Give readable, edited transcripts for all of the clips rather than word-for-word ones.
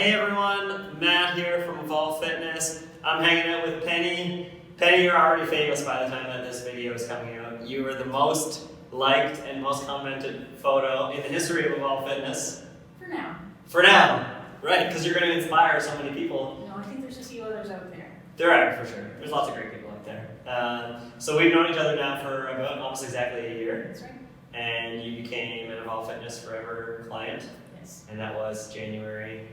Hey everyone, Matt here from Evolve Fitness. I'm hanging out with Penny. Penny, you're already famous by the time that this video is coming out. You were the most liked and most commented photo in the history of Evolve Fitness. For now. For now, right, because you're going to inspire so many people. No, I think there's a few others out there. There are, for sure. There's lots of great people out there. So we've known each other now for about almost exactly a year. That's right. And you became an Evolve Fitness Forever client. Yes. And that was January.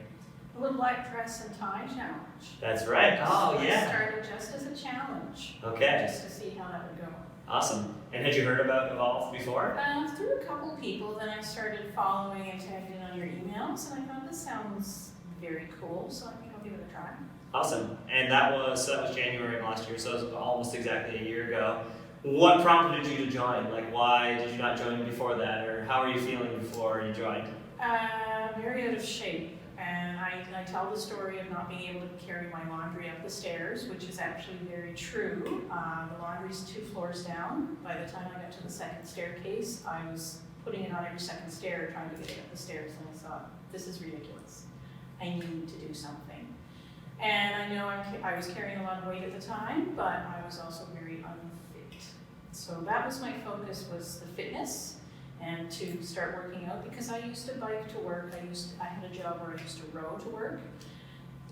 A little black dress and tie challenge. That's right. Oh, So yeah. I started just as a challenge. Okay. Just to see how that would go. Awesome. And had you heard about Evolve before? Through a couple people, then I started following and tagged in on your emails, and I thought this sounds very cool, so I think I'll give it a try. Awesome. And that was January of last year, so it was almost exactly a year ago. What prompted you to join? Like, why did you not join before that, or how are you feeling before you joined? Very out of shape. And I tell the story of not being able to carry my laundry up the stairs, which is actually very true. The laundry's 2 floors down. By the time I got to the second staircase, I was putting it on every second stair, trying to get it up the stairs, and I thought, this is ridiculous. I need to do something. And I know I was carrying a lot of weight at the time, but I was also very unfit. So that was my focus, was the fitness. And to start working out, because I used to bike to work. I had a job where I used to row to work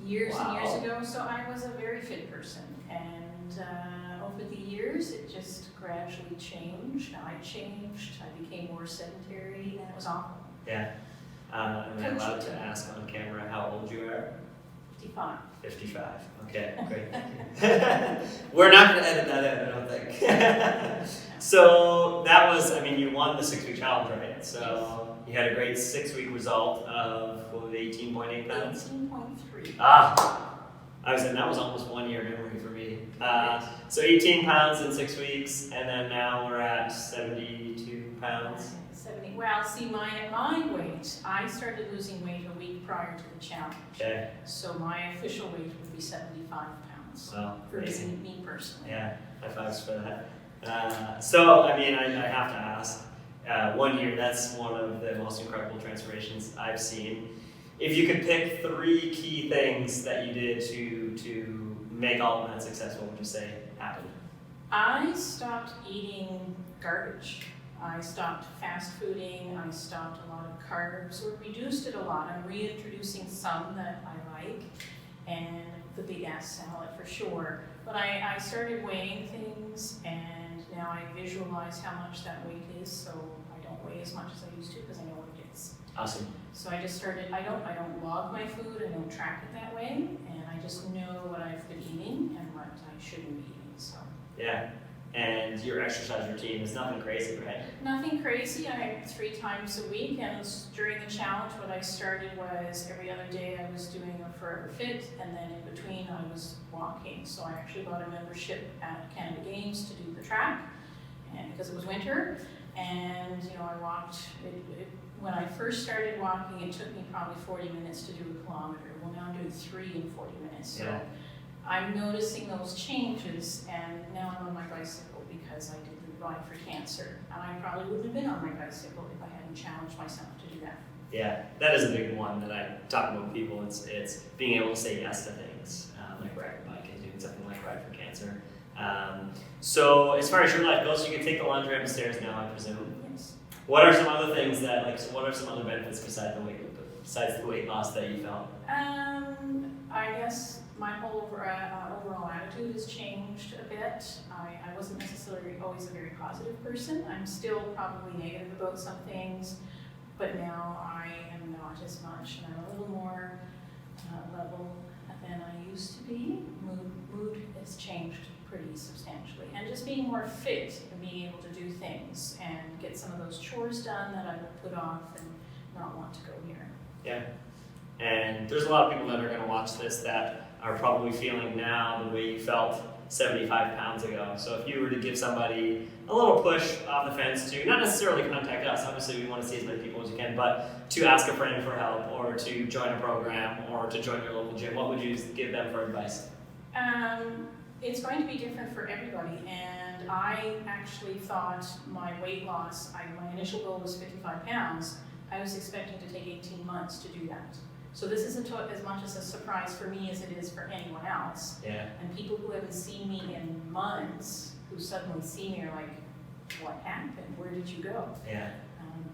years and years ago, so I was a very fit person. And over the years, it just gradually changed. I changed, I became more sedentary, and it was awful. Yeah. Am I allowed to ask on camera how old you are? 55. 55. Okay, great. We're not going to edit that in, I don't think. So that was, I mean, you won the 6-week challenge, right? So you had a great 6-week result of, what was it, 18.8 pounds? 18.3. I was saying that was almost 1 year memory for me. So 18 pounds in 6 weeks, and then now we're at 72 pounds. 70. Well, see, my weight, I started losing weight a week prior to the challenge. Okay. So my official weight would be 75 pounds. Well, For amazing. me personally. Yeah, high fives for that. So, I mean, I have to ask, 1 year, that's one of the most incredible transformations I've seen. If you could pick 3 key things that you did to make all of that successful, what would you say happened? I stopped eating garbage. I stopped fast fooding. I stopped a lot of carbs, or reduced it a lot. I'm reintroducing some that I like, and the big ass salad for sure. But I started weighing things, and now I visualize how much that weight is, so I don't weigh as much as I used to because I know what it is. Awesome. So I just started, I don't log my food, I don't track it that way, and I just know what I've been eating and what I shouldn't be eating, so. Yeah, and your exercise routine is nothing crazy, right? Nothing crazy, I 3 times a week, and during the challenge what I started was every other day I was doing a Forever Fit, and then in between I was walking. So I actually bought a membership at Canada Games to do the track, and because it was winter, and I walked, when I first started walking it took me probably 40 minutes to do a kilometer. Well, now I'm doing 3 in 40 minutes. So Yeah. I'm noticing those changes, and now I'm on my bicycle because I did the Ride for Cancer. And I probably wouldn't have been on my bicycle if I hadn't challenged myself to do that. Yeah, that is a big one that I talk about with people. It's being able to say yes to things, like riding a bike and doing something like Ride for Cancer. So as far as your life goes, you can take the laundry up the stairs now, I presume. Yes. What are some other things what are some other benefits besides the weight loss that you felt? I guess my whole overall attitude has changed a bit. I wasn't necessarily always a very positive person. I'm still probably negative about some things, but now I am not as much, and I'm a little more level than I used to be. Mood has changed pretty substantially, and just being more fit and being able to do things and get some of those chores done that I would put off and not want to go near. Yeah. And there's a lot of people that are going to watch this that are probably feeling now the way you felt 75 pounds ago. So if you were to give somebody a little push off the fence to, not necessarily contact us, obviously we want to see as many people as you can, but to ask a friend for help, or to join a program, or to join your local gym, what would you give them for advice? It's going to be different for everybody, and I actually thought my weight loss, my initial goal was 55 pounds. I was expecting to take 18 months to do that. So this isn't as much as a surprise for me as it is for anyone else. Yeah. And people who haven't seen me in months, who suddenly see me are like, what happened? Where did you go? Yeah.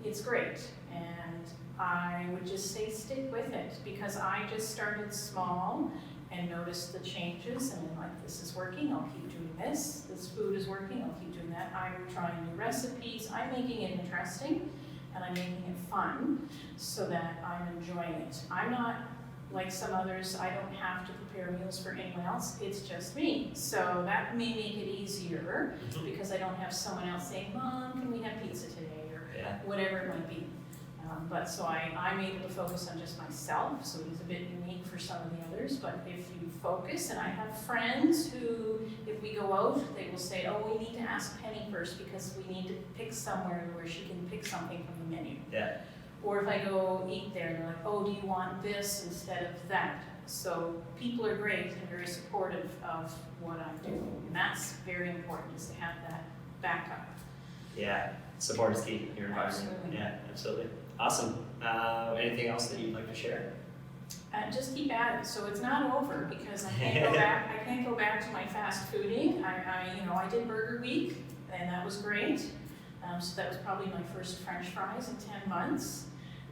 It's great. And I would just say stick with it, because I just started small and noticed the changes, and I'm like, this is working, I'll keep doing this. This food is working, I'll keep doing that. I'm trying new recipes. I'm making it interesting, and I'm making it fun so that I'm enjoying it. I'm not like some others, I don't have to prepare meals for anyone else, it's just me. So that may make it easier because I don't have someone else saying, Mom, can we have pizza today? Or Yeah. whatever it might be. But so I'm able to focus on just myself, so it's a bit unique for some of the others. But if you focus, and I have friends who, if we go out, they will say, oh, we need to ask Penny first because we need to pick somewhere where she can pick something from the menu. Yeah. Or if I go eat there, they're like, oh, do you want this instead of that? So people are great and very supportive of what I'm doing. And that's very important, is to have that backup. Yeah. Support is key in your environment. Absolutely. Yeah, absolutely. Awesome. Anything else that you'd like to share? Just keep at it. So it's not over, because I can't go back. I can't go back to my fast fooding. I did Burger Week, and that was great. So that was probably my first French fries in 10 months,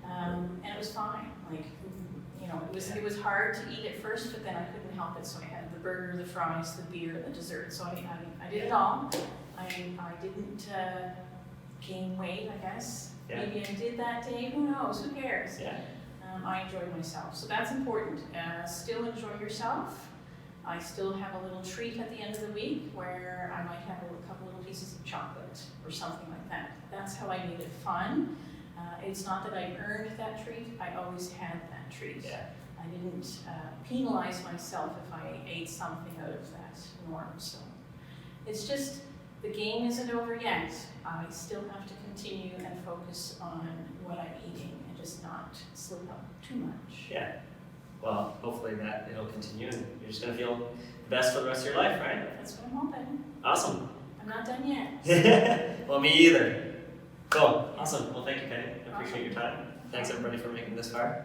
and it was fine. It was hard to eat at first, but then I couldn't help it. So I had the burger, the fries, the beer, the dessert. So I did it all. I didn't gain weight, I guess. Yeah. Maybe I did that day. Who knows? Who cares? Yeah. I enjoyed myself, so that's important. Still enjoy yourself. I still have a little treat at the end of the week where I might have a couple little pieces of chocolate or something like that. That's how I made it fun. It's not that I earned that treat, I always had that treat. Yeah. I didn't penalize myself if I ate something out of that norm. So it's just, the game isn't over yet. I still have to continue and focus on what I'm eating and just not slip up too much. Yeah. Well, hopefully that it'll continue, and you're just gonna feel the best for the rest of your life, right? That's what I'm hoping. Awesome. I'm not done yet. Well, me either. Cool. Awesome. Well, thank you, Penny. I appreciate your time. Thanks everybody for making this far.